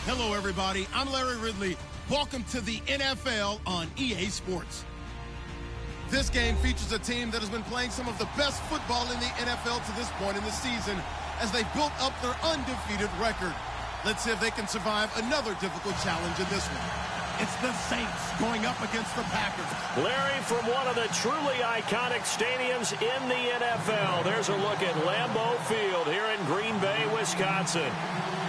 Hello, everybody. I'm Larry Ridley. Welcome to the NFL on EA Sports. This game features a team that has been playing some of the best football in the NFL to this point in the season as they built up their undefeated record. Let's see if they can survive another difficult challenge in this one. It's the Saints going up against the Packers. Larry, from one of the truly iconic stadiums in the NFL, there's a look at Lambeau Field here in Green Bay, Wisconsin.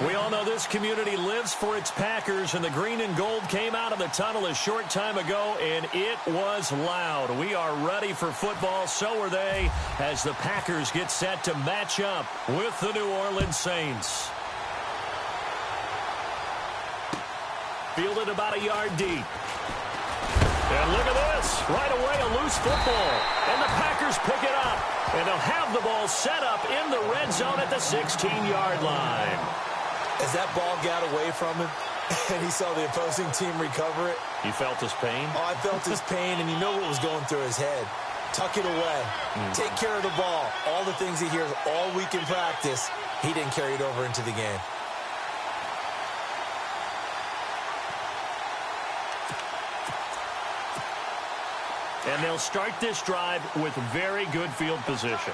We all know this community lives for its Packers, and the green and gold came out of the tunnel a short time ago, and it was loud. We are ready for football, so are they, as the Packers get set to match up with the New Orleans Saints. Fielded about a yard deep. And look at this. Right away, a loose football. And the Packers pick it up. And they'll have the ball set up in the red zone at the 16-yard line. As that ball got away from him, and he saw the opposing team recover it. You felt his pain? Oh, I felt his pain, and you know what was going through his head. Tuck it away. Take care of the ball. All the things he hears all week in practice, he didn't carry it over into the game. And they'll start this drive with very good field position.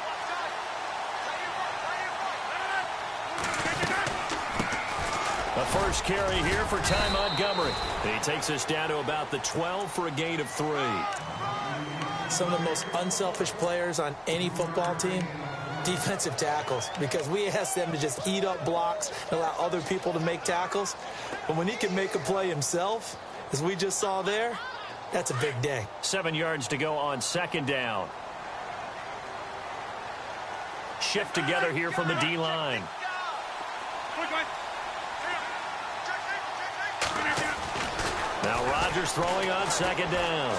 The first carry here for Ty Montgomery. He takes us down to about the 12 for a gain of 3. Some of the most unselfish players on any football team, defensive tackles, because we ask them to just eat up blocks and allow other people to make tackles. But when he can make a play himself, as we just saw there, that's a big day. 7 yards to go on second down. Shift together here from the D-line. Now Rodgers throwing on second down.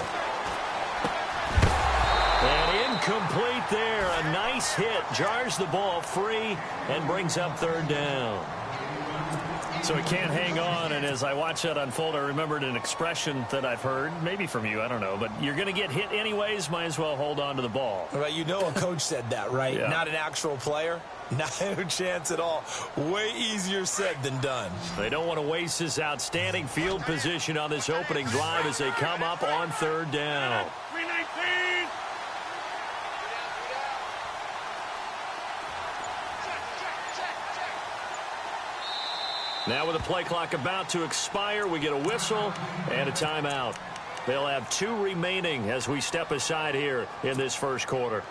And incomplete there. A nice hit. Jars the ball free and brings up third down. So he can't hang on, and as I watch that unfold, I remembered an expression that I've heard, maybe from you, I don't know, but you're going to get hit anyways, might as well hold on to the ball. Right, you know a coach said that, right? Yeah. Not an actual player. No chance at all. Way easier said than done. They don't want to waste this outstanding field position on this opening drive as they come up on third down. 319. Now with the play clock about to expire, we get a whistle and a timeout. They'll have 2 remaining as we step aside here in this first quarter.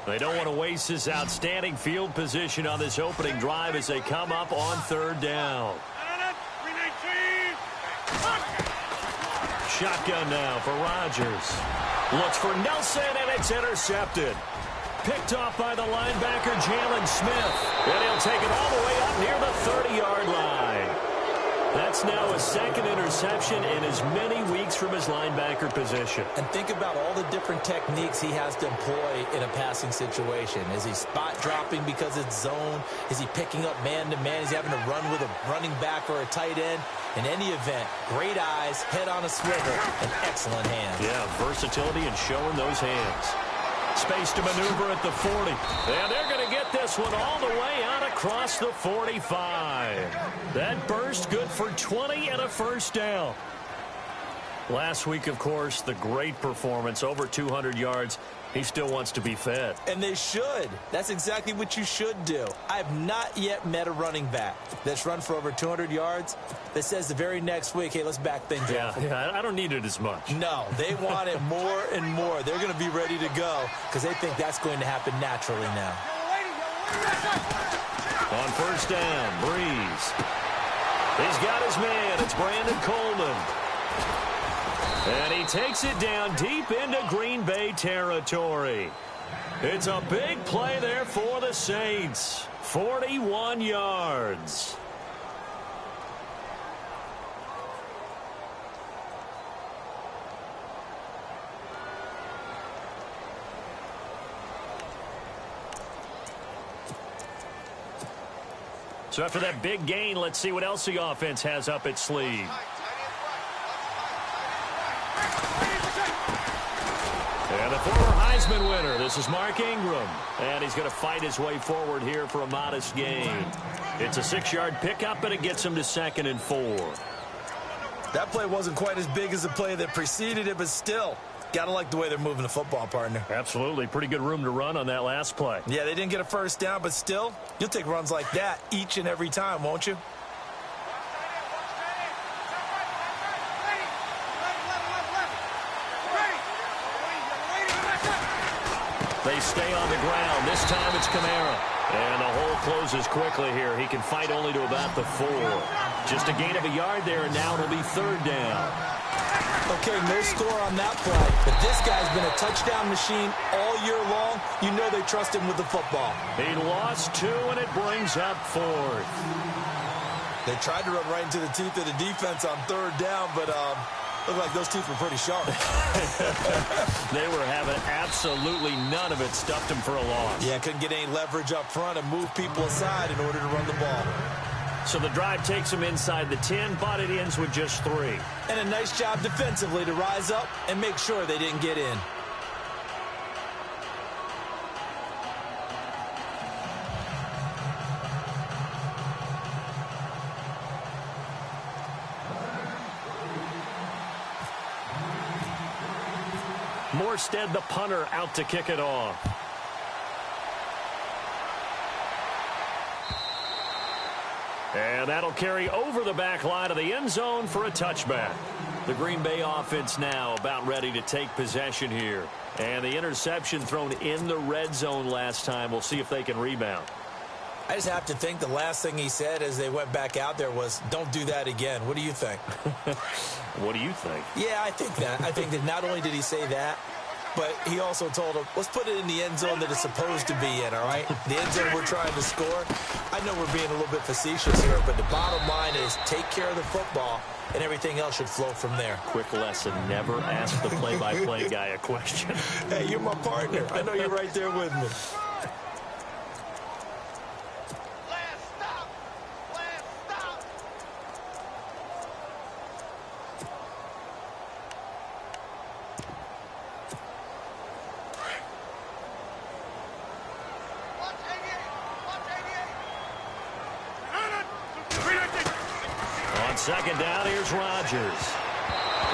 They don't want to waste this outstanding field position on this opening drive as they come up on third down. Shotgun now for Rodgers. Looks for Nelson, and it's intercepted. Picked off by the linebacker, Jalen Smith. And he'll take it all the way up near the 30-yard line. That's now a second interception in as many weeks from his linebacker position. And think about all the different techniques he has to employ in a passing situation. Is he spot dropping because it's zone? Is he picking up man-to-man? Is he having to run with a running back or a tight end? In any event, great eyes, head on a swivel, and excellent hands. Yeah, versatility and showing those hands. Space to maneuver at the 40. And they're going to get this one all the way out across the 45. That burst good for 20 and a first down. Last week, of course, the great performance, over 200 yards. He still wants to be fed. And they should. That's exactly what you should do. I have not yet met a running back that's run for over 200 yards that says the very next week, hey, let's back things up. Yeah, I don't need it as much. No, they want it more and more. They're going to be ready to go because they think that's going to happen naturally now. On first down, Breeze. He's got his man. It's Brandon Coleman. And he takes it down deep into Green Bay territory. It's a big play there for the Saints. 41 yards. So after that big gain, let's see what else the offense has up its sleeve. And the former Heisman winner, this is Mark Ingram. And he's going to fight his way forward here for a modest gain. It's a 6-yard pickup, and it gets him to 2nd and 4. That play wasn't quite as big as the play that preceded it, but still, got to like the way they're moving the football, partner. Absolutely. Pretty good room to run on that last play. Yeah, they didn't get a first down, but still, you'll take runs like that each and every time, won't you? They stay on the ground. This time it's Kamara. And the hole closes quickly here. He can fight only to about the 4. Just a gain of a yard there, and now it'll be 3rd down. Okay, no score on that play, but this guy's been a touchdown machine all year long. You know they trust him with the football. He lost 2, and it brings up 4th. They tried to run right into the teeth of the defense on 3rd down, but looked like those teeth were pretty sharp. They were having absolutely none of it. Stuffed him for a loss. Yeah, couldn't get any leverage up front and move people aside in order to run the ball. So the drive takes him inside the 10, but it ends with just 3. And a nice job defensively to rise up and make sure they didn't get in. Morstead, the punter, out to kick it off. And that'll carry over the back line of the end zone for a touchback. The Green Bay offense now about ready to take possession here. And the interception thrown in the red zone last time. We'll see if they can rebound. I just have to think the last thing he said as they went back out there was, don't do that again. What do you think? What do you think? Yeah, I think that. I think that not only did he say that, but he also told him, let's put it in the end zone that it's supposed to be in, all right? The end zone we're trying to score. I know we're being a little bit facetious here, but the bottom line is take care of the football, and everything else should flow from there. Quick lesson, never ask the play-by-play guy a question. Hey, you're my partner. I know you're right there with me. Second down, here's Rodgers.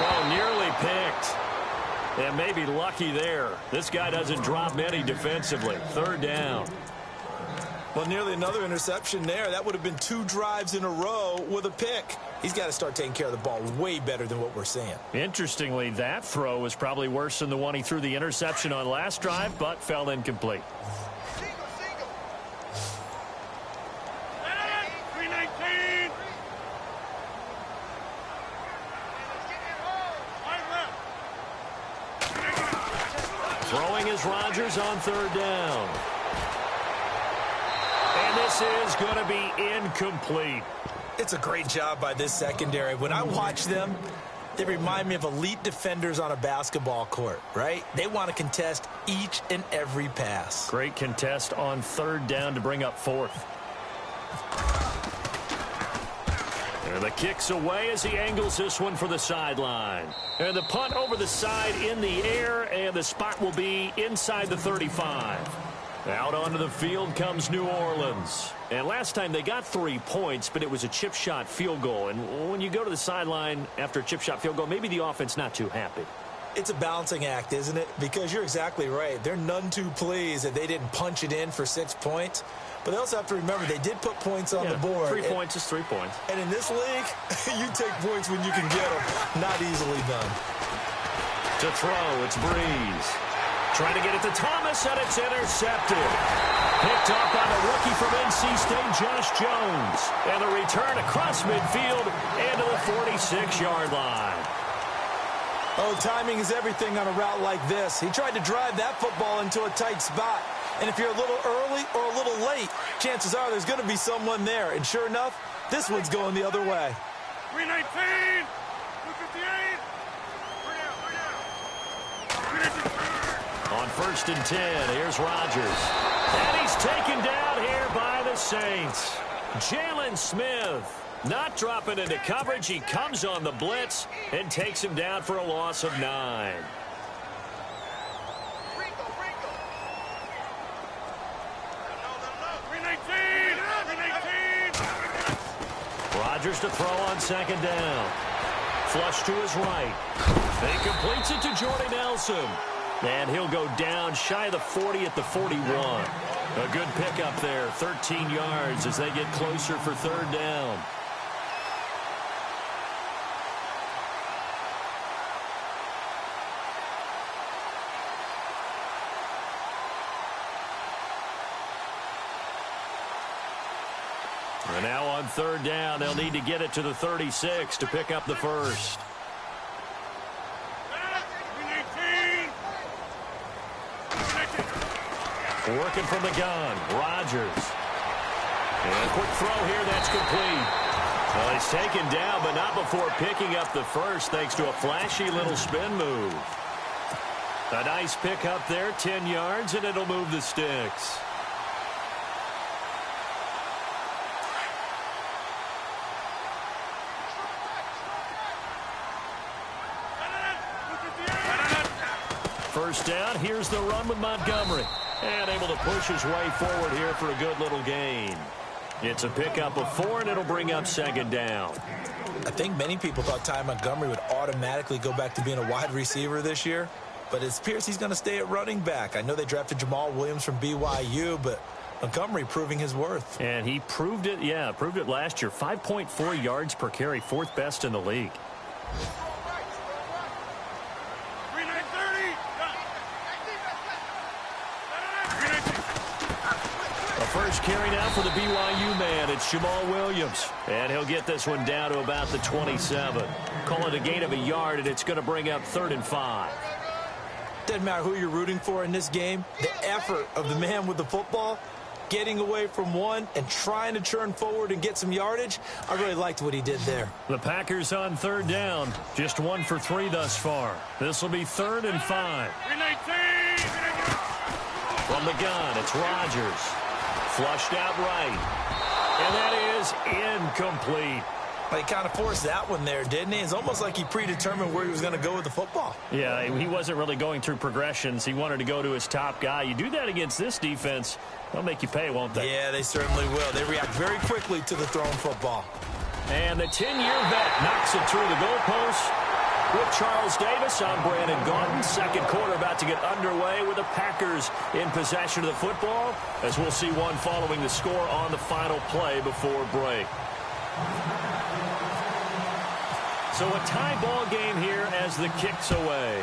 Oh, nearly picked. And maybe lucky there. This guy doesn't drop many defensively. 3rd down. Well, nearly another interception there. That would have been 2 drives in a row with a pick. He's got to start taking care of the ball way better than what we're seeing. Interestingly, that throw was probably worse than the one he threw the interception on last drive, but fell incomplete. Throwing is Rodgers on 3rd down. And this is going to be incomplete. It's a great job by this secondary. When I watch them, they remind me of elite defenders on a basketball court, right? They want to contest each and every pass. Great contest on 3rd down to bring up 4th. And the kick's away as he angles this one for the sideline. And the punt over the side in the air, and the spot will be inside the 35. Out onto the field comes New Orleans. And last time they got 3 points, but it was a chip shot field goal. And when you go to the sideline after a chip shot field goal, maybe the offense not too happy. It's a balancing act, isn't it? Because you're exactly right. They're none too pleased that they didn't punch it in for 6 points. But they also have to remember they did put points on the board. 3 points is 3 points. And in this league, you take points when you can get them. Not easily done. To throw, it's Breeze. Trying to get it to Thomas, and it's intercepted. Picked up on the rookie from NC State, Josh Jones. And the return across midfield and to the 46-yard line. Oh, timing is everything on a route like this. He tried to drive that football into a tight spot. And if you're a little early or a little late, chances are there's going to be someone there. And sure enough, this one's going the other way. 319! 258! On 1st and 10, here's Rodgers. And he's taken down here by the Saints. Jalen Smith not dropping into coverage. He comes on the blitz and takes him down for a loss of 9. Rodgers to throw on second down. Flush to his right. He completes it to Jordy Nelson. And he'll go down shy of the 40 at the 41. A good pickup there, 13 yards as they get closer for third down. And now on third down, they'll need to get it to the 36 to pick up the first. Working from the gun, Rodgers. And a quick throw here, that's complete. Well, he's taken down, but not before picking up the first, thanks to a flashy little spin move. A nice pick up there, 10 yards, and it'll move the sticks. First down, here's the run with Montgomery. And able to push his way forward here for a good little gain. It's a pickup of 4, and it'll bring up second down. I think many people thought Ty Montgomery would automatically go back to being a wide receiver this year. But it appears he's going to stay at running back. I know they drafted Jamal Williams from BYU, but Montgomery proving his worth. And he proved it, proved it last year. 5.4 yards per carry, 4th best in the league. First carry now for the BYU man. It's Jamal Williams. And he'll get this one down to about the 27. Call it a gain of a yard, and it's going to bring up 3rd and 5. Doesn't matter who you're rooting for in this game. The effort of the man with the football, getting away from one and trying to churn forward and get some yardage. I really liked what he did there. The Packers on third down. Just 1 for 3 thus far. This will be 3rd and 5. From the gun, it's Rodgers. Flushed out right. And that is incomplete. He kind of forced that one there, didn't he? It's almost like he predetermined where he was going to go with the football. Yeah, he wasn't really going through progressions. He wanted to go to his top guy. You do that against this defense, they'll make you pay, won't they? Yeah, they certainly will. They react very quickly to the thrown football. And the 10-year vet knocks it through the goalpost. With Charles Davis, I'm Brandon Gaudin. Second quarter about to get underway with the Packers in possession of the football, as we'll see one following the score on the final play before break. So a tie ball game here as the kick's away.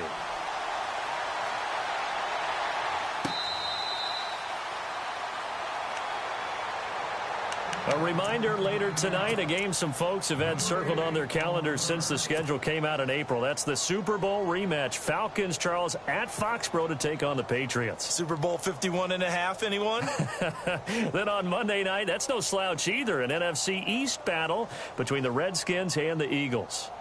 A reminder later tonight, a game some folks have had circled on their calendars since the schedule came out in April. That's the Super Bowl rematch. Falcons, Charles, at Foxborough to take on the Patriots. Super Bowl 51.5, anyone? Then on Monday night, that's no slouch either. An NFC East battle between the Redskins and the Eagles.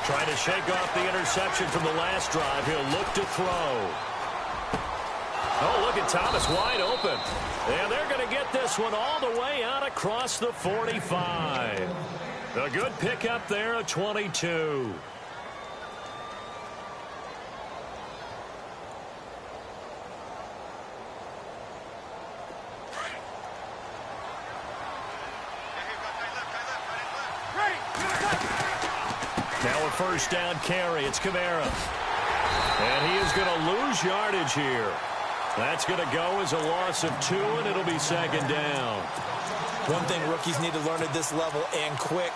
Trying to shake off the interception from the last drive. He'll look to throw. Oh, look at Thomas wide open. And they're going to get this one all the way out across the 45. A good pickup there, a 22. Now a first down carry. It's Kamara. And he is going to lose yardage here. That's going to go as a loss of 2, and it'll be second down. One thing rookies need to learn at this level, and quick,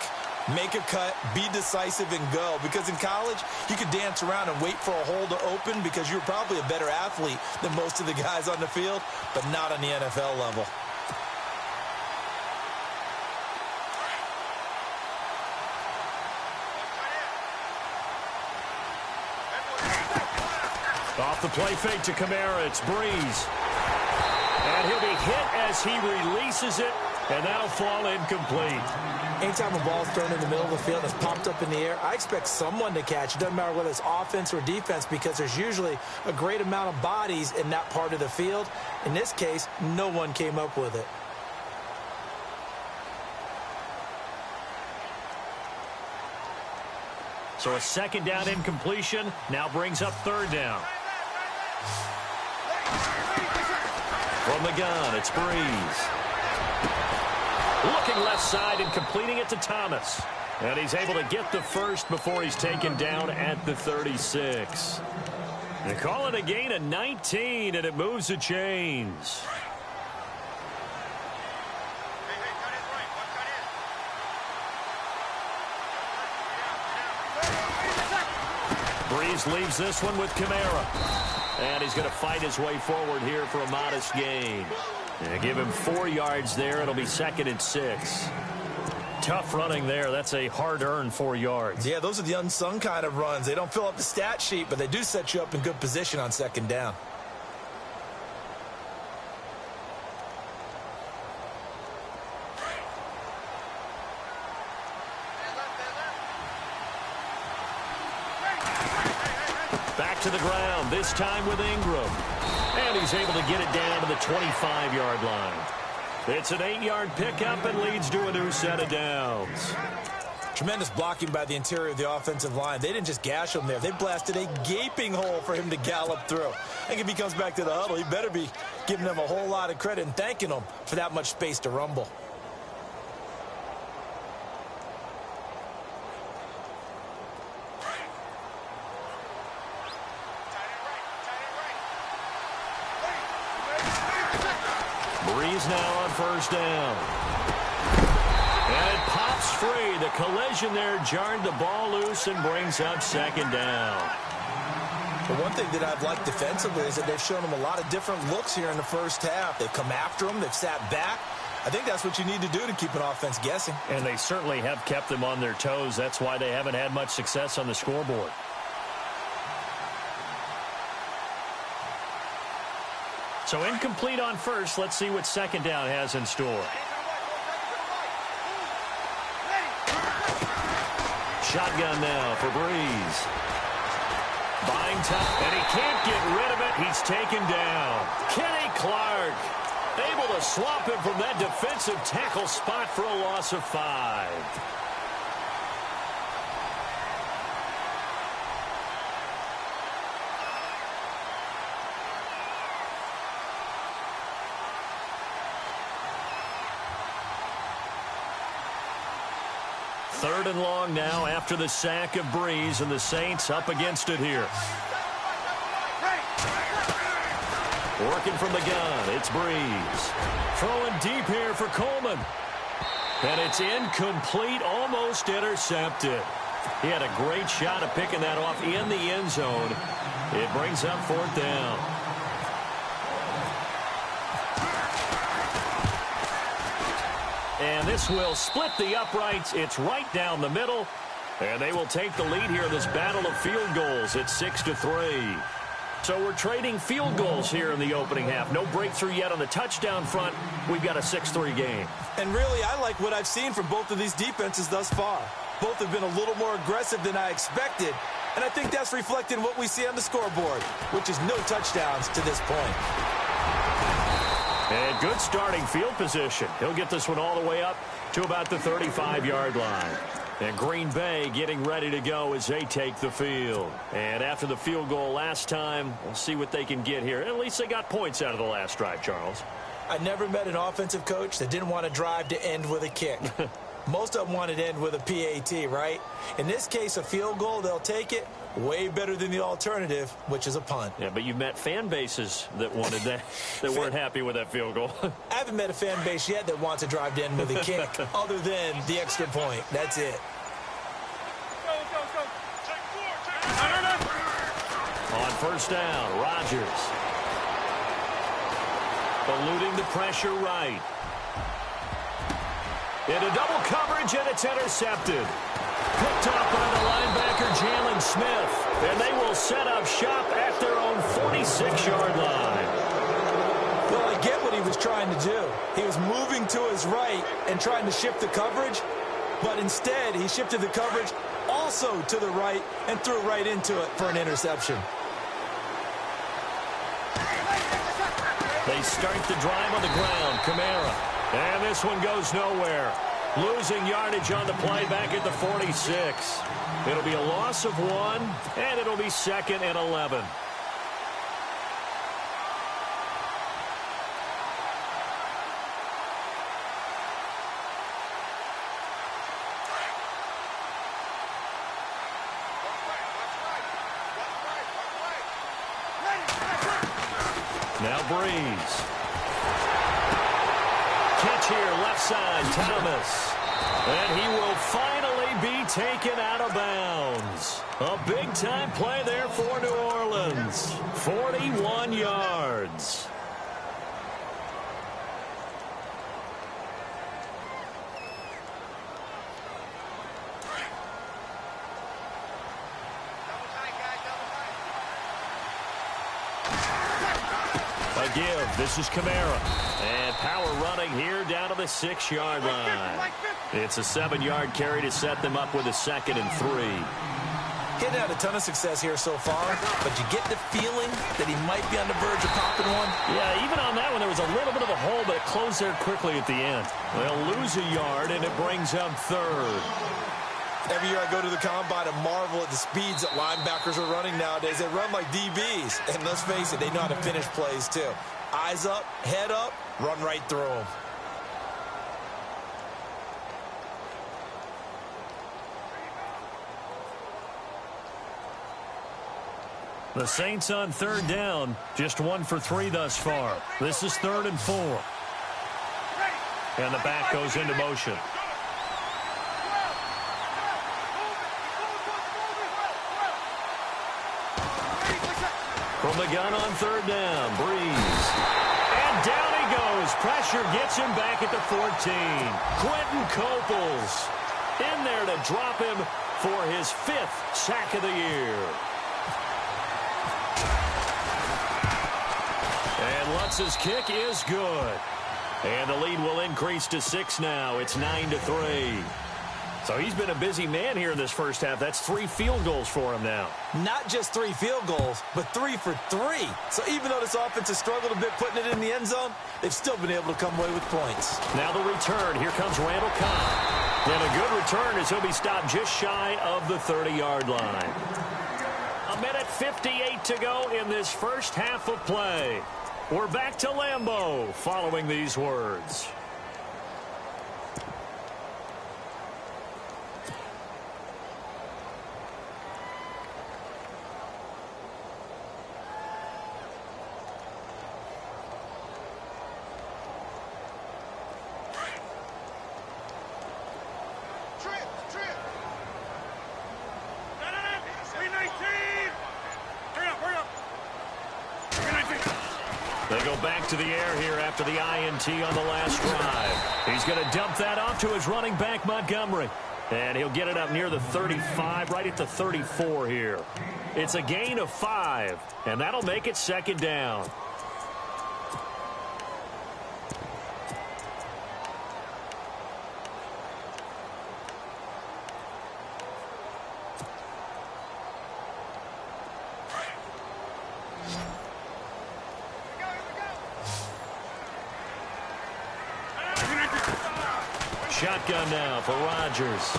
make a cut, be decisive, and go. Because in college, you could dance around and wait for a hole to open because you're probably a better athlete than most of the guys on the field, but not on the NFL level. Off the play fake to Kamara, it's Breeze. And he'll be hit as he releases it. And that'll fall incomplete. Anytime a ball's thrown in the middle of the field that's popped up in the air, I expect someone to catch. It doesn't matter whether it's offense or defense because there's usually a great amount of bodies in that part of the field. In this case, no one came up with it. So a second down incompletion now brings up third down. From the gun, it's Breeze. Looking left side and completing it to Thomas. And he's able to get the first before he's taken down at the 36. They call it a gain of 19, and it moves the chains. Breeze leaves this one with Kamara. And he's going to fight his way forward here for a modest gain. And give him 4 yards there. It'll be 2nd and 6. Tough running there. That's a hard-earned 4 yards. Yeah, those are the unsung kind of runs. They don't fill up the stat sheet, but they do set you up in good position on second down. Back to the ground, this time with Ingram. And he's able to get it down to the 25-yard line. It's an 8-yard pickup and leads to a new set of downs. Tremendous blocking by the interior of the offensive line. They didn't just gash him there. They blasted a gaping hole for him to gallop through. I think if he comes back to the huddle, he better be giving them a whole lot of credit and thanking them for that much space to rumble. Breeze now on first down. And it pops free. The collision there jarred the ball loose and brings up second down. The one thing that I've liked defensively is that they've shown them a lot of different looks here in the first half. They've come after them. They've sat back. I think that's what you need to do to keep an offense guessing. And they certainly have kept them on their toes. That's why they haven't had much success on the scoreboard. So incomplete on first. Let's see what second down has in store. Shotgun now for Breeze. Buying time, and he can't get rid of it. He's taken down. Kenny Clark able to swap him from that defensive tackle spot for a loss of 5. Third and long now after the sack of Breeze, and the Saints up against it here. Working from the gun, it's Breeze. Throwing deep here for Coleman. And it's incomplete, almost intercepted. He had a great shot at picking that off in the end zone. It brings up fourth down. And this will split the uprights. It's right down the middle. And they will take the lead here in this battle of field goals at 6-3. So we're trading field goals here in the opening half. No breakthrough yet on the touchdown front. We've got a 6-3 game. And really, I like what I've seen from both of these defenses thus far. Both have been a little more aggressive than I expected. And I think that's reflected in what we see on the scoreboard, which is no touchdowns to this point. And good starting field position. He'll get this one all the way up to about the 35-yard line. And Green Bay getting ready to go as they take the field. And after the field goal last time, we'll see what they can get here. At least they got points out of the last drive, Charles. I never met an offensive coach that didn't want to drive to end with a kick. Most of them wanted to end with a PAT, right? In this case, a field goal, they'll take it. Way better than the alternative, which is a punt. Yeah, but you've met fan bases that wanted that, that weren't happy with that field goal. I haven't met a fan base yet that wants to drive to end with a kick, other than the extra point. That's it. On first down, Rodgers. Eluding the pressure right. Into double coverage, and it's intercepted. Picked up by the linebacker, Jalen Smith. And they will set up shop at their own 46-yard line. Well, I get what he was trying to do. He was moving to his right and trying to shift the coverage, but instead he shifted the coverage also to the right and threw right into it for an interception. They start the drive on the ground. Kamara. And this one goes nowhere. Losing yardage on the play back at the 46. It'll be a loss of 1, and it'll be 2nd and 11. Now Breeze. Catch here, left side, Thomas. And he will finally be taken out of bounds. A big-time play there for New Orleans. 41 yards. A give. This is Kamara. And power running here down to the 6-yard line. It's a 7-yard carry to set them up with a 2nd and 3. Getting had a ton of success here so far, but you get the feeling that he might be on the verge of popping one. Yeah, even on that one, there was a little bit of a hole, but it closed there quickly at the end. They'll lose a yard, and it brings up 3rd. Every year I go to the combine and marvel at the speeds that linebackers are running nowadays. They run like DBs. And let's face it, they know how to finish plays too. Eyes up, head up, run right through them. The Saints on 3rd down, just 1 for 3 thus far. This is 3rd and 4. And the back goes into motion. From the gun on 3rd down, Breeze. And down he goes. Pressure gets him back at the 14. Quentin Coples in there to drop him for his 5th sack of the year. And Lutz's kick is good. And the lead will increase to 6 now. It's 9-3. So he's been a busy man here in this first half. That's 3 field goals for him now. Not just 3 field goals, but 3 for 3. So even though this offense has struggled a bit putting it in the end zone, they've still been able to come away with points. Now the return. Here comes Randall Cobb. And a good return as he'll be stopped just shy of the 30-yard line. 1:58 to go in this first half of play. We're back to Lambeau following these words. They go back to the air here after the INT on the last drive. He's going to dump that off to his running back, Montgomery. And he'll get it up near the 35, right at the 34 here. It's a gain of 5, and that'll make it 2nd down. Shotgun now for Rodgers.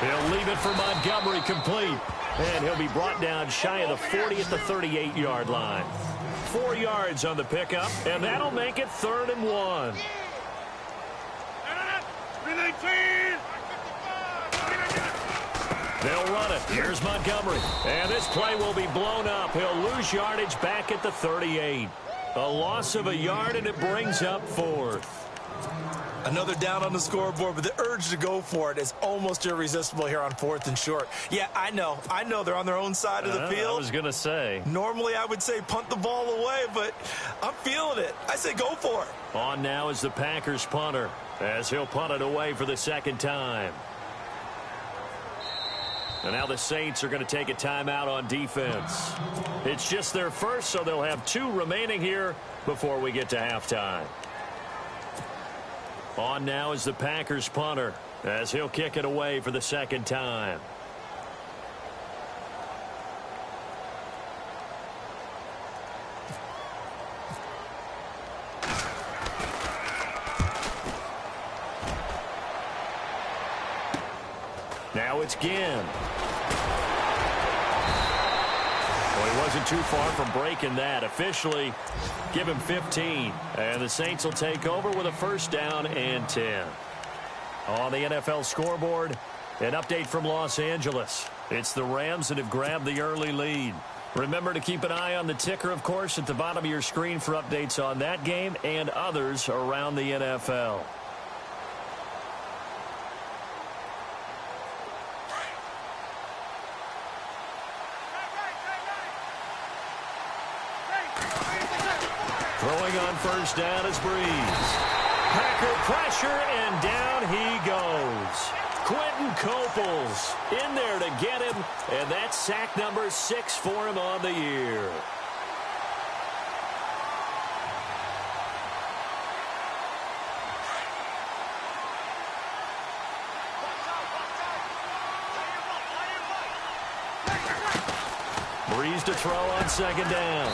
He'll leave it for Montgomery complete. And he'll be brought down shy of the 40 at the 38-yard line. 4 yards on the pickup, and that'll make it 3rd and 1. They'll run it. Here's Montgomery. And this play will be blown up. He'll lose yardage back at the 38. A loss of a yard, and it brings up 4th. Another down on the scoreboard, but the urge to go for it is almost irresistible here on 4th and short. Yeah, I know they're on their own side of the field. I was going to say. Normally I would say punt the ball away, but I'm feeling it. I say go for it. On now is the Packers punter, as he'll punt it away for the 2nd time. And now the Saints are going to take a timeout on defense. It's just their first, so they'll have 2 remaining here before we get to halftime. On now is the Packers punter as he'll kick it away for the second time. Now it's Ginn. Well, he wasn't too far from breaking that. Officially, give him 15. And the Saints will take over with a first down and 10. On the NFL scoreboard, an update from Los Angeles. It's the Rams that have grabbed the early lead. Remember to keep an eye on the ticker, of course, at the bottom of your screen for updates on that game and others around the NFL. Throwing on first down is Breeze. Packer pressure, and down he goes. Quentin Coples in there to get him, and that's sack number 6 for him on the year. Breeze to throw on second down.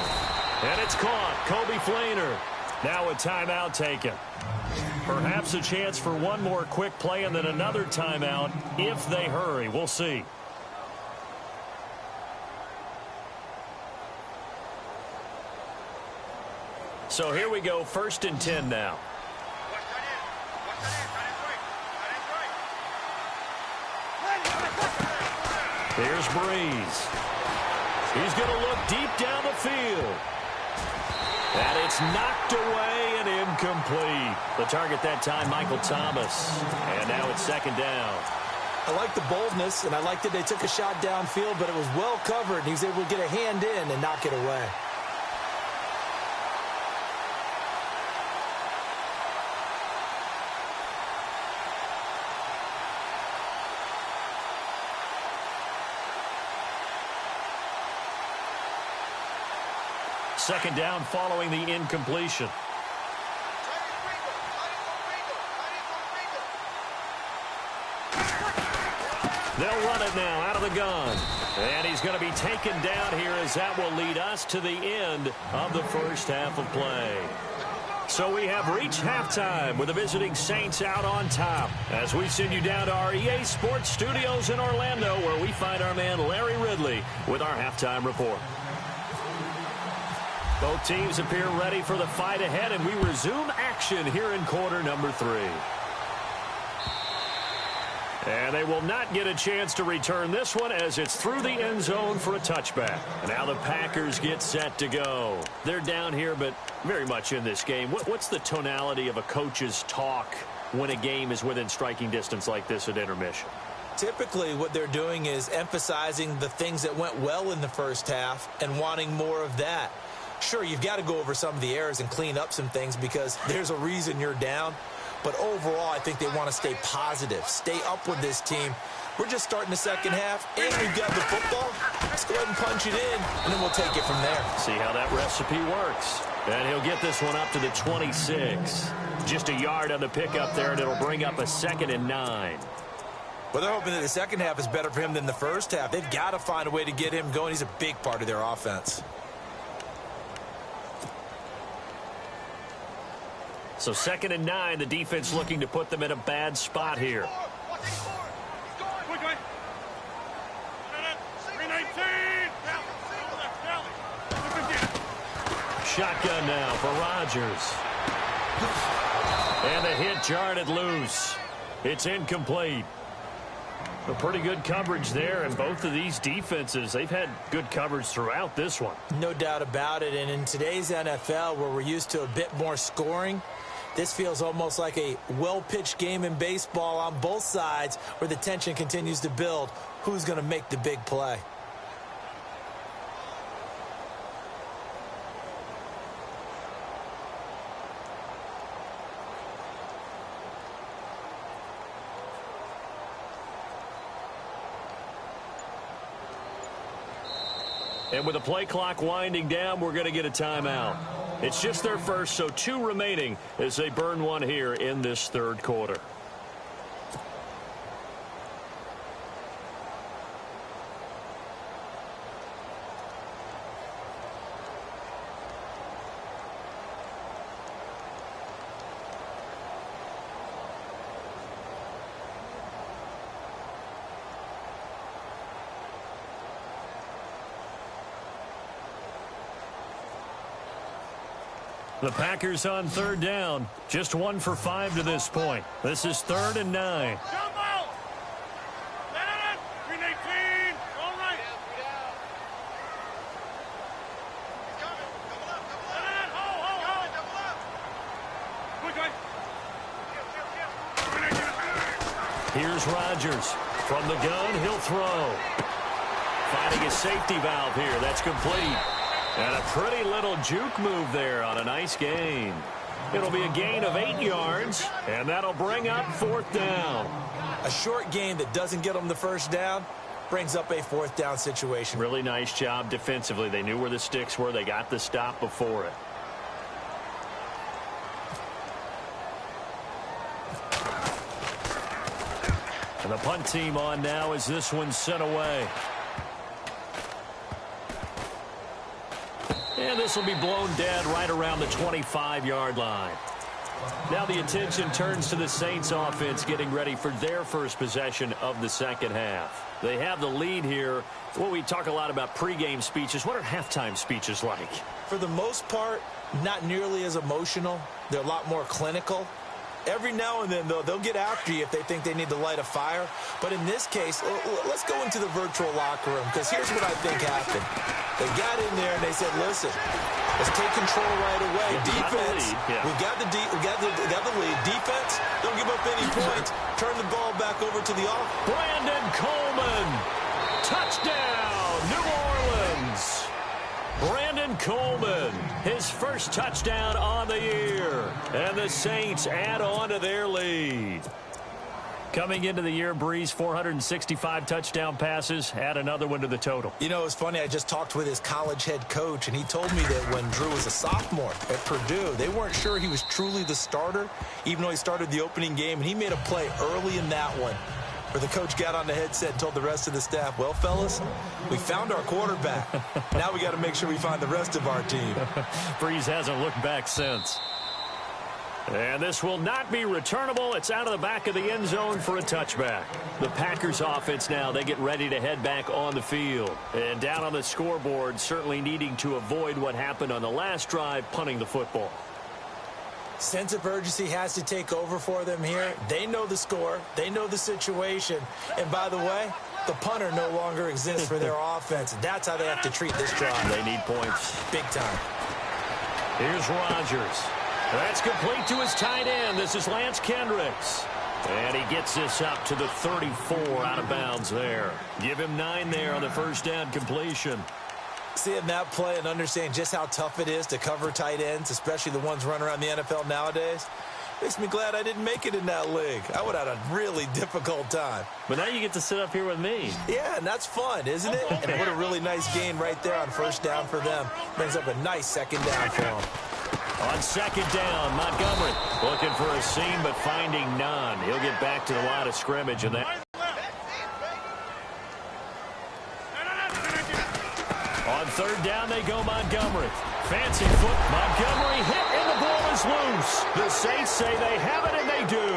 And it's caught. Kobe Flainer. Now a timeout taken. Perhaps a chance for one more quick play and then another timeout if they hurry. We'll see. So here we go, 1st and 10 now. Here's Breeze. He's going to look deep down the field. And it's knocked away and incomplete. The target that time, Michael Thomas. And now it's second down. I like the boldness, and I like that they took a shot downfield, but it was well covered. He was able to get a hand in and knock it away. Second down following the incompletion. They'll run it now out of the gun. And he's going to be taken down here as that will lead us to the end of the first half of play. So we have reached halftime with the visiting Saints out on top as we send you down to our EA Sports Studios in Orlando where we find our man Larry Ridley with our halftime report. Both teams appear ready for the fight ahead, and we resume action here in quarter number 3. And they will not get a chance to return this one as it's through the end zone for a touchback. And now the Packers get set to go. They're down here, but very much in this game. What's the tonality of a coach's talk when a game is within striking distance like this at intermission? Typically, what they're doing is emphasizing the things that went well in the first half and wanting more of that. Sure, you've got to go over some of the errors and clean up some things because there's a reason you're down. But overall, I think they want to stay positive, stay up with this team. We're just starting the second half, and we've got the football. Let's go ahead and punch it in, and then we'll take it from there. See how that recipe works. And he'll get this one up to the 26. Just a yard on the pickup there, and it'll bring up a 2nd and 9. Well, they're hoping that the second half is better for him than the first half. They've got to find a way to get him going. He's a big part of their offense. So 2nd and 9, the defense looking to put them in a bad spot here. Shotgun now for Rodgers. And the hit jarred it loose. It's incomplete. A pretty good coverage there, and both of these defenses, they've had good coverage throughout this one. No doubt about it, and in today's NFL, where we're used to a bit more scoring, this feels almost like a well-pitched game in baseball on both sides where the tension continues to build. Who's going to make the big play? And with the play clock winding down, we're going to get a timeout. It's just their first, so 2 remaining as they burn one here in this third quarter. The Packers on third down. Just 1 for 5 to this point. This is 3rd and 9. Jump out! Green 18! All right! Here's Rodgers. From the gun, he'll throw. Finding a safety valve here. That's complete. And a pretty little juke move there on a nice gain. It'll be a gain of 8 yards, and that'll bring up 4th down. A short gain that doesn't get them the first down brings up a 4th down situation. Really nice job defensively. They knew where the sticks were. They got the stop before it. And the punt team on now as this one's sent away. And this will be blown dead right around the 25-yard line. Now the attention turns to the Saints offense getting ready for their first possession of the second half. They have the lead here. Well, we talk a lot about pregame speeches. What are halftime speeches like? For the most part, not nearly as emotional. They're a lot more clinical. Every now and then, though, they'll get after you if they think they need to light a fire. But in this case, let's go into the virtual locker room, because here's what I think happened. They got in there and they said, listen, let's take control right away. Defense, we got the lead. Defense, don't give up any points. Turn the ball back over to the offense. Brandon Coleman, touchdown, New Orleans. Brandon Coleman, his first touchdown on the year. And the Saints add on to their lead. Coming into the year, Breeze, 465 touchdown passes. Add another one to the total. You know, it's funny. I just talked with his college head coach, and he told me that when Drew was a sophomore at Purdue, they weren't sure he was truly the starter, even though he started the opening game, and he made a play early in that one where the coach got on the headset and told the rest of the staff, well, fellas, we found our quarterback. Now we got to make sure we find the rest of our team. Breeze hasn't looked back since. And this will not be returnable. It's out of the back of the end zone for a touchback. The Packers offense now, they get ready to head back on the field. And down on the scoreboard, certainly needing to avoid what happened on the last drive, punting the football. Sense of urgency has to take over for them here. They know the score. They know the situation. And by the way, the punter no longer exists for their offense. That's how they have to treat this drive. They need points. Big time. Here's Rodgers. That's complete to his tight end. This is Lance Kendricks. And he gets this up to the 34 out of bounds there. Give him 9 there on the first down completion. Seeing that play and understanding just how tough it is to cover tight ends, especially the ones running around the NFL nowadays, makes me glad I didn't make it in that league. I would have had a really difficult time. But now you get to sit up here with me. Yeah, and that's fun, isn't it? And what a really nice gain right there on first down for them. Brings up a nice second down for them. On second down, Montgomery looking for a seam but finding none. He'll get back to the line of scrimmage. And that. On third down, they go Montgomery. Fancy foot. Montgomery hit, and the ball is loose. The Saints say they have it, and they do.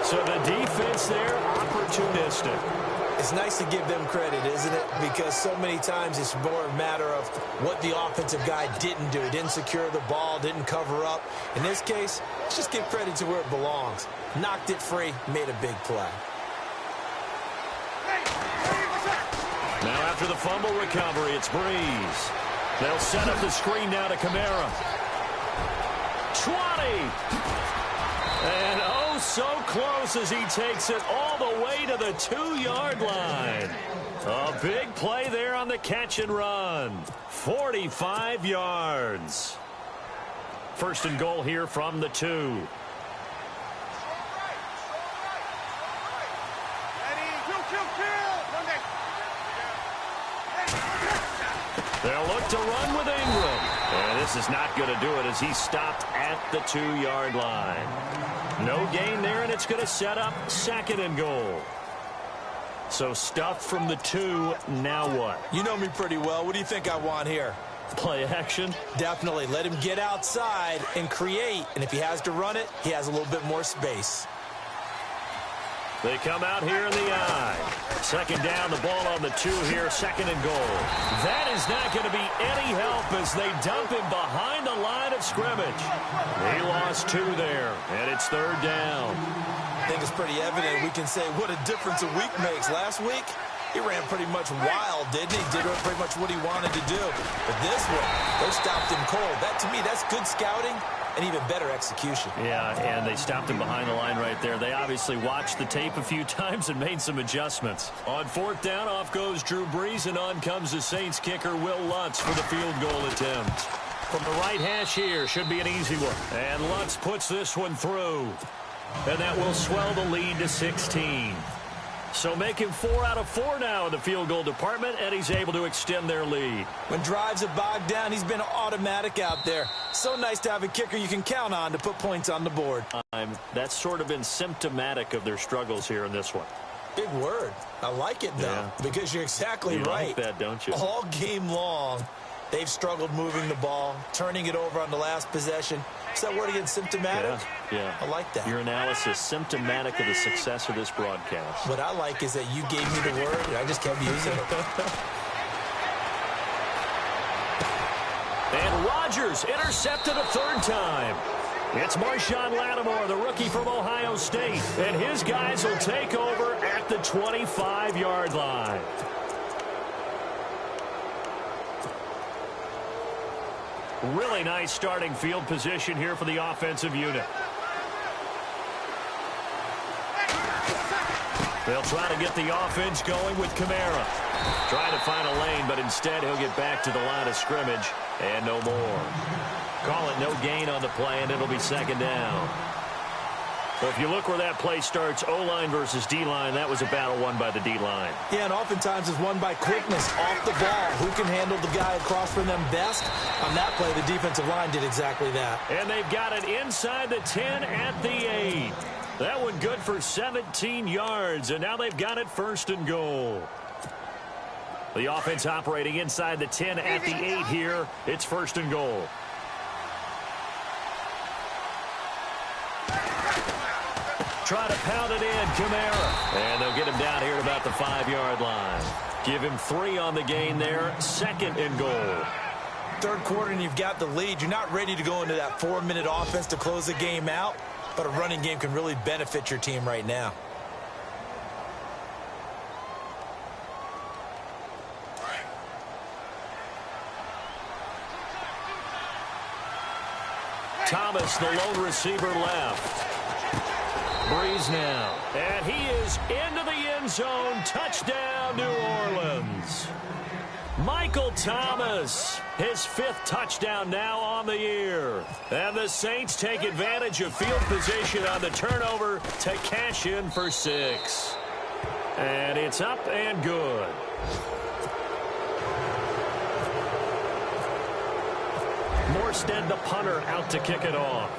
So the defense there, opportunistic. It's nice to give them credit, isn't it? Because so many times it's more a matter of what the offensive guy didn't do. Didn't secure the ball, didn't cover up. In this case, let's just give credit to where it belongs. Knocked it free, made a big play. Now after the fumble recovery, it's Breeze. They'll set up the screen now to Kamara. 20. And oh, so close as he takes it all the way to the 2-yard line. A big play there on the catch and run. 45 yards. First and goal here from the 2. They'll look to run with Ingram. And this is not going to do it as he's stopped at the 2-yard line. No gain there, and it's going to set up 2nd and goal. So stuffed from the 2, now what? You know me pretty well. What do you think I want here? Play action? Definitely. Let him get outside and create. And if he has to run it, he has a little bit more space. They come out here in the I. 2nd down, the ball on the 2 here, 2nd and goal. That is not going to be any help as they dump him behind the line of scrimmage. He lost 2 there, and it's 3rd down. I think it's pretty evident. We can say what a difference a week makes. Last week, he ran pretty much wild, didn't he? Did pretty much what he wanted to do. But this one, they stopped him cold. That, to me, that's good scouting and even better execution. Yeah, and they stopped him behind the line right there. They obviously watched the tape a few times and made some adjustments. On 4th down, off goes Drew Brees, and on comes the Saints kicker, Will Lutz, for the field goal attempt. From the right hash here, should be an easy one. And Lutz puts this one through. And that will swell the lead to 16. So make him 4 out of 4 now in the field goal department, and he's able to extend their lead. When drives have bogged down, he's been automatic out there. So nice to have a kicker you can count on to put points on the board. That's sort of been symptomatic of their struggles here in this one. Big word. I like it, though, because you're exactly right. You like that, don't you? All game long, they've struggled moving the ball, turning it over on the last possession. Is that word again, symptomatic? Yeah. I like that. Your analysis, symptomatic of the success of this broadcast. What I like is that you gave me the word, and I just kept using it. And Rodgers intercepted a 3rd time. It's Marshawn Lattimore, the rookie from Ohio State, and his guys will take over at the 25-yard line. Really nice starting field position here for the offensive unit. They'll try to get the offense going with Kamara. Trying to find a lane, but instead he'll get back to the line of scrimmage, and no more. Call it no gain on the play, and it'll be 2nd down. Well, if you look where that play starts, O-line versus D-line, that was a battle won by the D-line. Yeah, and oftentimes it's won by quickness off the ball. Who can handle the guy across from them best? On that play, the defensive line did exactly that. And they've got it inside the 10 at the 8. That one good for 17 yards, and now they've got it 1st and goal. The offense operating inside the 10 at the 8 here. It's 1st and goal. Try to pound it in, Kamara. And they'll get him down here at about the 5-yard line. Give him 3 on the gain there. 2nd and goal. 3rd quarter and you've got the lead. You're not ready to go into that 4-minute offense to close the game out, but a running game can really benefit your team right now. Thomas, the lone receiver, left. Breeze now, and he is into the end zone. Touchdown, New Orleans. Michael Thomas, his 5th touchdown now on the year. And the Saints take advantage of field position on the turnover to cash in for 6. And it's up and good. Morstead, the punter, out to kick it off.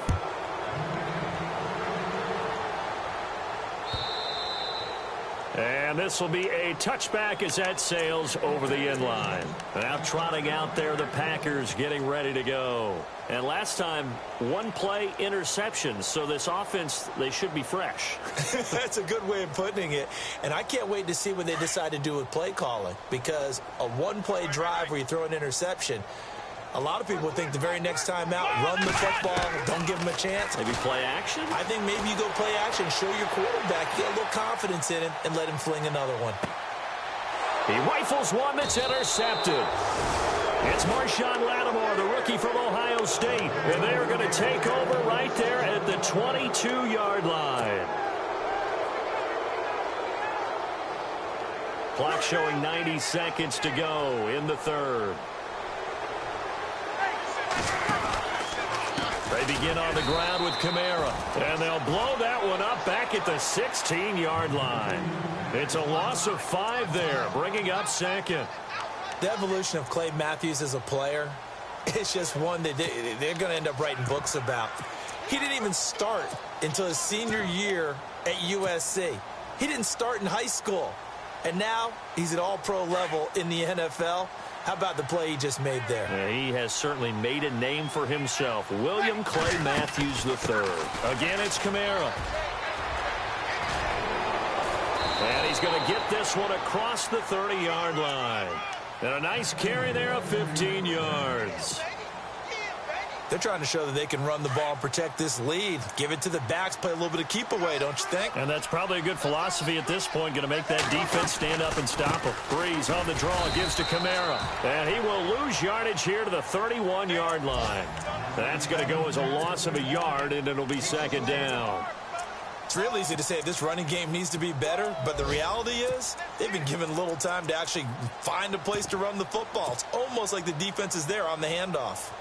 And this will be a touchback as that sails over the end line. Now trotting out there, the Packers getting ready to go. And last time, 1-play interception. So this offense, they should be fresh. That's a good way of putting it. And I can't wait to see what they decide to do with play calling. Because a 1-play drive where you throw an interception, a lot of people think the very next time out, run the football, don't give them a chance. Maybe play action? I think maybe you go play action, show your quarterback, get a little confidence in it, and let him fling another one. He rifles one that's intercepted. It's Marshawn Lattimore, the rookie from Ohio State, and they're going to take over right there at the 22-yard line. Clock showing 90 seconds to go in the 3rd. They begin on the ground with Kamara, and they'll blow that one up back at the 16-yard line. It's a loss of 5 there, bringing up 2nd. The evolution of Clay Matthews as a player, it's just one that they're going to end up writing books about. He didn't even start until his senior year at USC. He didn't start in high school. And now he's at all-pro level in the NFL. How about the play he just made there? Yeah, he has certainly made a name for himself. William Clay Matthews III. Again, it's Kamara. And he's going to get this one across the 30-yard line. And a nice carry there of 15 yards. They're trying to show that they can run the ball and protect this lead. Give it to the backs, play a little bit of keep away, don't you think? And that's probably a good philosophy at this point, going to make that defense stand up and stop him. Breeze on the draw, gives to Kamara. And he will lose yardage here to the 31-yard line. That's going to go as a loss of a yard, and it'll be second down. It's real easy to say this running game needs to be better, but the reality is they've been given little time to actually find a place to run the football. It's almost like the defense is there on the handoff.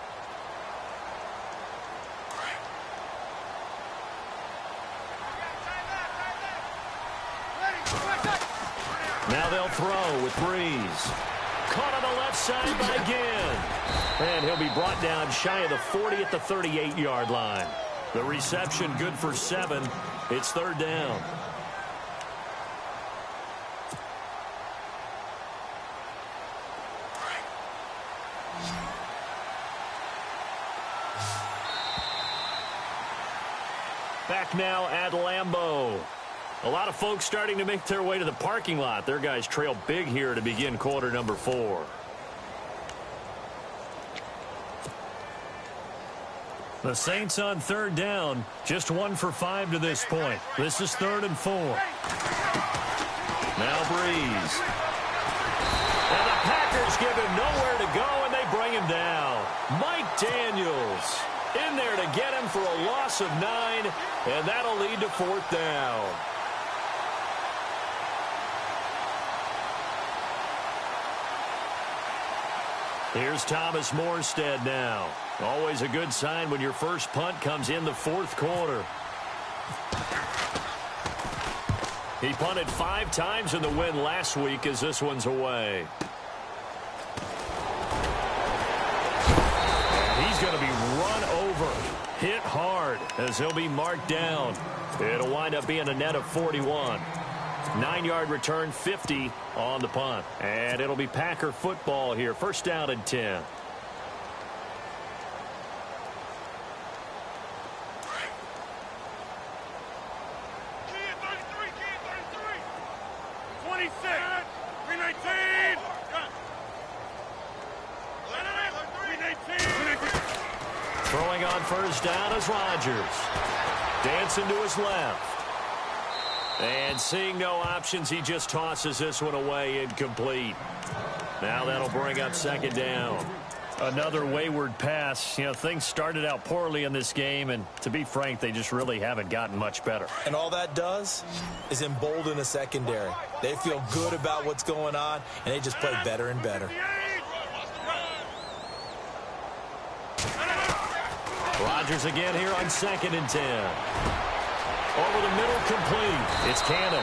Now they'll throw with Breeze. Caught on the left side by Ginn. And he'll be brought down shy of the 40 at the 38-yard line. The reception good for 7. It's third down. Back now at Lambeau. A lot of folks starting to make their way to the parking lot. Their guys trail big here to begin quarter number 4. The Saints on third down, just 1 for 5 to this point. This is 3rd and 4. Now Breeze. And the Packers give him nowhere to go, and they bring him down. Mike Daniels in there to get him for a loss of 9, and that'll lead to 4th down. Here's Thomas Morstead now. Always a good sign when your first punt comes in the 4th quarter. He punted 5 times in the win last week as this one's away. And he's going to be run over, hit hard as he'll be marked down. It'll wind up being a net of 41. 9-yard return, 50 on the punt. And it'll be Packer football here. First down and 10. Throwing on first down is Rodgers. Dancing to his left. And seeing no options, he just tosses this one away, incomplete. Now that'll bring up second down. Another wayward pass. You know, things started out poorly in this game, and to be frank, they just really haven't gotten much better. And all that does is embolden a secondary. They feel good about what's going on, and they just play better and better. Rodgers again here on 2nd and 10. Over the middle, complete. It's Cannon.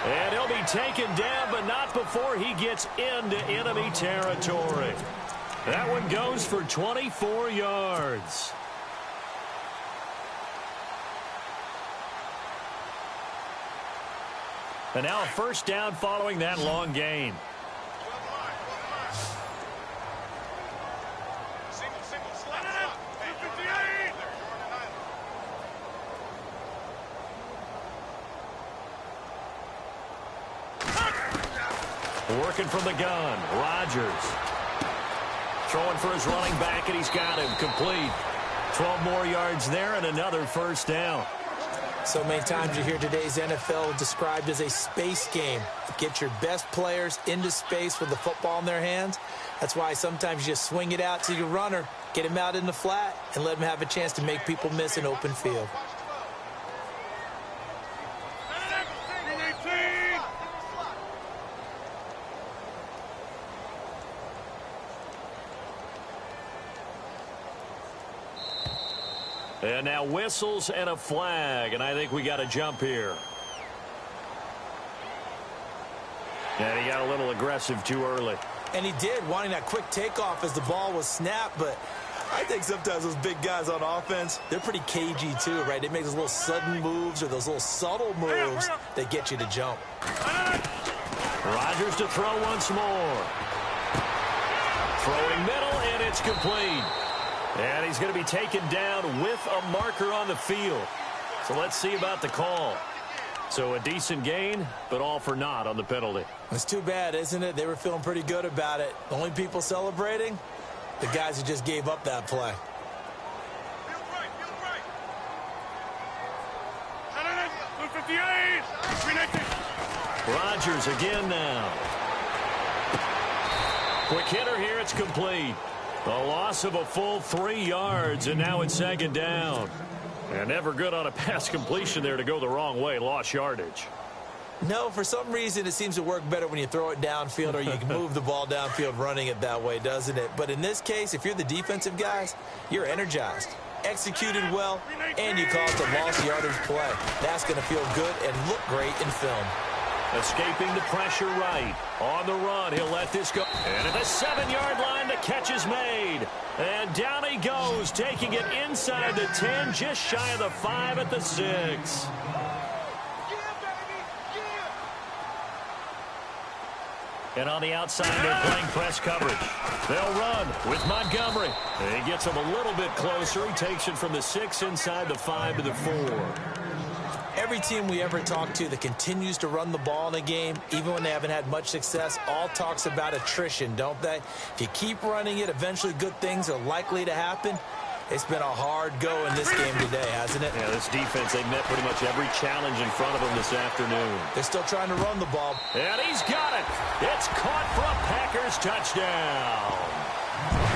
And he'll be taken down, but not before he gets into enemy territory. That one goes for 24 yards. And now a first down following that long gain. Working from the gun, Rodgers. Throwing for his running back, and he's got him complete. 12 more yards there and another first down. So many times you hear today's NFL described as a space game. Get your best players into space with the football in their hands. That's why sometimes you just swing it out to your runner, get him out in the flat, and let him have a chance to make people miss an open field. And now whistles and a flag, and I think we got a jump here. And he got a little aggressive too early. And he did, wanting that quick takeoff as the ball was snapped, but I think sometimes those big guys on offense, they're pretty cagey too, right? They make those little sudden moves or those little subtle moves that get you to jump. Rodgers to throw once more. Throwing middle, and it's complete. And he's going to be taken down with a marker on the field. So let's see about the call. So a decent gain, but all for naught on the penalty. It's too bad, isn't it? They were feeling pretty good about it. The only people celebrating, the guys who just gave up that play. Field right. 258. Rodgers again now. Quick hitter here, it's complete. A loss of a full 3 yards, and now it's second down. And never good on a pass completion there to go the wrong way. Lost yardage. No, for some reason it seems to work better when you throw it downfield or you can move the ball downfield running it that way, doesn't it? But in this case, if you're the defensive guys, you're energized, executed well, and you caused a lost yardage play. That's going to feel good and look great in film. Escaping the pressure right. On the run, he'll let this go. And at the 7-yard line, the catch is made. And down he goes, taking it inside the 10, just shy of the 5 at the 6. And on the outside, they're playing press coverage. They'll run with Montgomery. And he gets him a little bit closer. He takes it from the 6 inside the 5 to the 4. Every team we ever talk to that continues to run the ball in a game, even when they haven't had much success, all talks about attrition, don't they? If you keep running it, eventually good things are likely to happen. It's been a hard go in this game today, hasn't it? Yeah, this defense, they've met pretty much every challenge in front of them this afternoon. They're still trying to run the ball. And he's got it. It's caught for a Packers touchdown.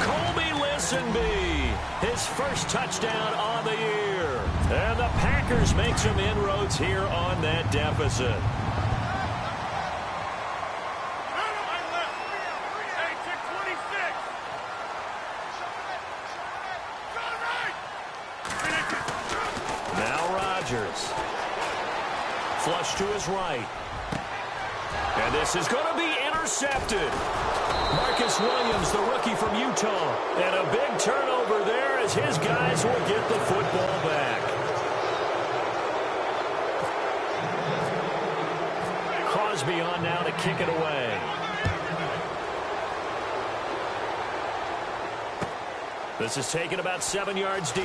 Colby Listenby, his first touchdown on the year. And the Packers make some inroads here on that deficit. Now Rodgers. Flush to his right. And this is going to be intercepted. Marcus Williams, the rookie from Utah. And a big turnover there as his guys will get the football back. Crosby on now to kick it away. This is taken about 7 yards deep.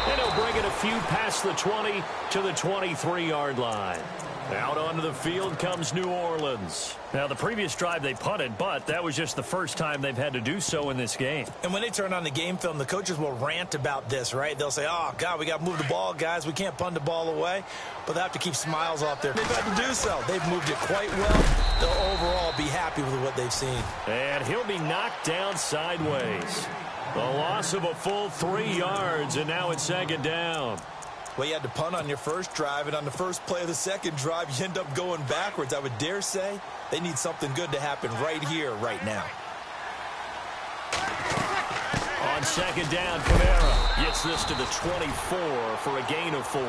And he'll bring it a few past the 20 to the 23-yard line. Out onto the field comes New Orleans. Now, the previous drive they punted, but that was just the first time they've had to do so in this game. And when they turn on the game film, the coaches will rant about this, right? They'll say, oh, God, we got to move the ball, guys. We can't punt the ball away. But they have to keep smiles off there. They've had to do so. They've moved it quite well. They'll overall be happy with what they've seen. And he'll be knocked down sideways. The loss of a full 3 yards, and now it's second down. Well, you had to punt on your first drive, and on the first play of the second drive, you end up going backwards. I would dare say they need something good to happen right here, right now. On second down, Kamara gets this to the 24 for a gain of 4.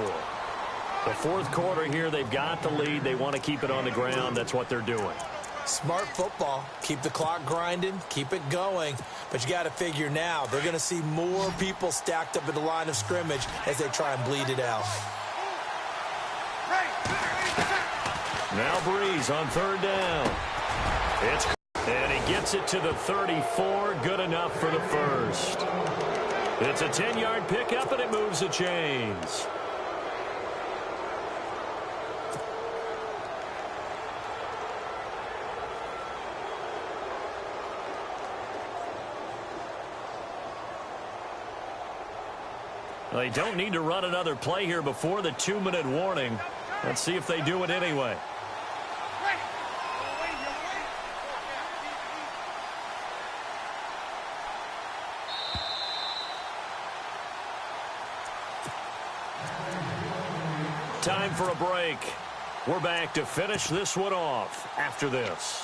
The fourth quarter here, they've got the lead. They want to keep it on the ground. That's what they're doing. Smart football. Keep the clock grinding. Keep it going. But you got to figure now they're going to see more people stacked up at the line of scrimmage as they try and bleed it out. Now Breeze on third down. And he gets it to the 34. Good enough for the first. It's a 10-yard pickup, and it moves the chains. They don't need to run another play here before the 2-minute warning. Let's see if they do it anyway. Time for a break. We're back to finish this one off after this.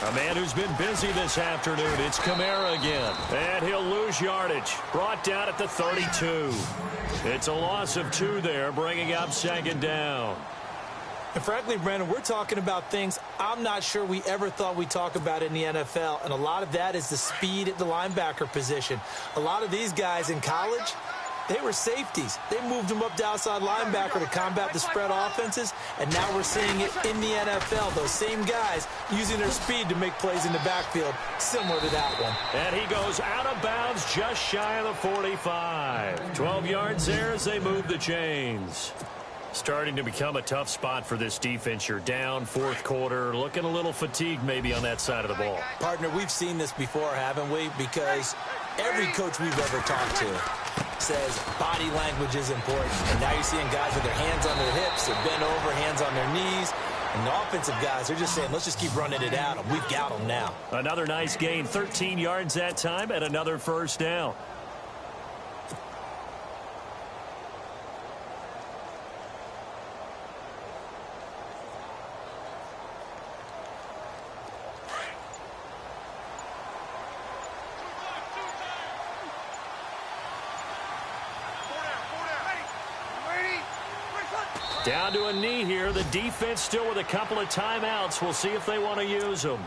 A man who's been busy this afternoon. It's Kamara again. And he'll lose yardage. Brought down at the 32. It's a loss of 2 there, bringing up second down. And frankly, Brandon, we're talking about things I'm not sure we ever thought we'd talk about in the NFL. And a lot of that is the speed at the linebacker position. A lot of these guys in college, they were safeties. They moved them up to outside linebacker to combat the spread offenses, and now we're seeing it in the NFL. Those same guys using their speed to make plays in the backfield, similar to that one. And he goes out of bounds just shy of the 45. 12 yards there as they move the chains. Starting to become a tough spot for this defense. You're down fourth quarter, looking a little fatigued maybe on that side of the ball. Partner, we've seen this before, haven't we? Because every coach we've ever talked to says body language is important. And now you're seeing guys with their hands on their hips, they're bent over, hands on their knees. And the offensive guys, they're just saying, let's just keep running it at them. We've got them now. Another nice gain, 13 yards that time, and another first down. Down to a knee here. The defense still with a couple of timeouts. We'll see if they want to use them.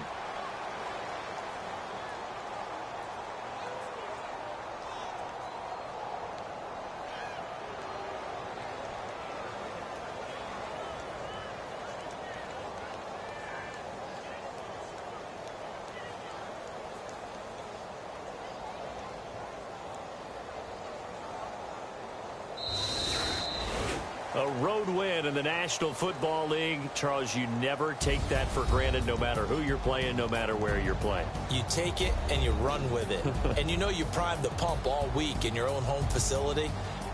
A road win in the National Football League. Charles, you never take that for granted, no matter who you're playing, no matter where you're playing. You take it and you run with it. And you know you primed the pump all week in your own home facility.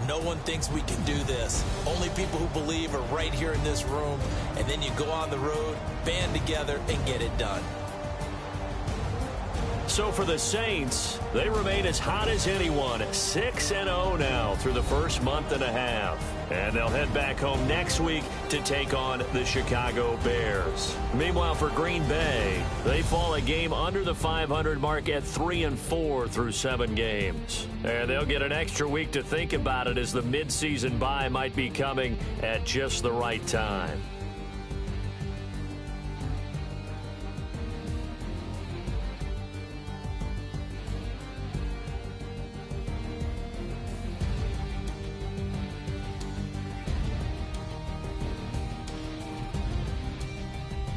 No one thinks we can do this. Only people who believe are right here in this room. And then you go on the road, band together, and get it done. So for the Saints, they remain as hot as anyone, 6-0 now through the first month and a half. And they'll head back home next week to take on the Chicago Bears. Meanwhile, for Green Bay, they fall a game under the 500 mark at 3-4 through 7 games. And they'll get an extra week to think about it, as the midseason bye might be coming at just the right time.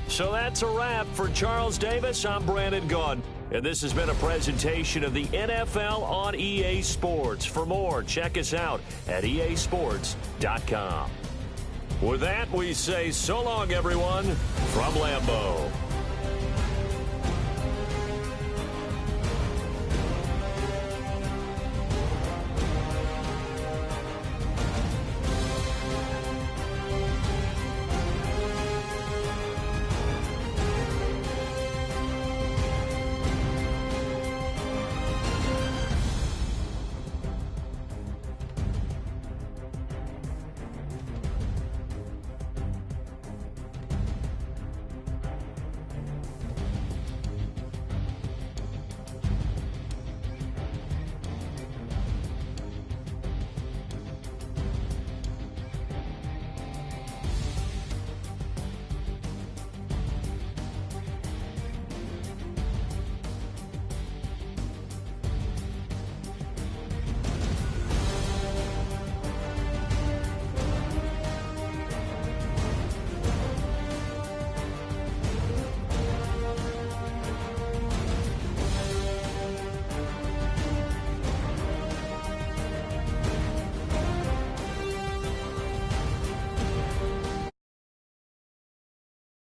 So that's a wrap. For Charles Davis, I'm Brandon Gunn. And this has been a presentation of the NFL on EA Sports. For more, check us out at easports.com. With that, we say so long, everyone, from Lambeau.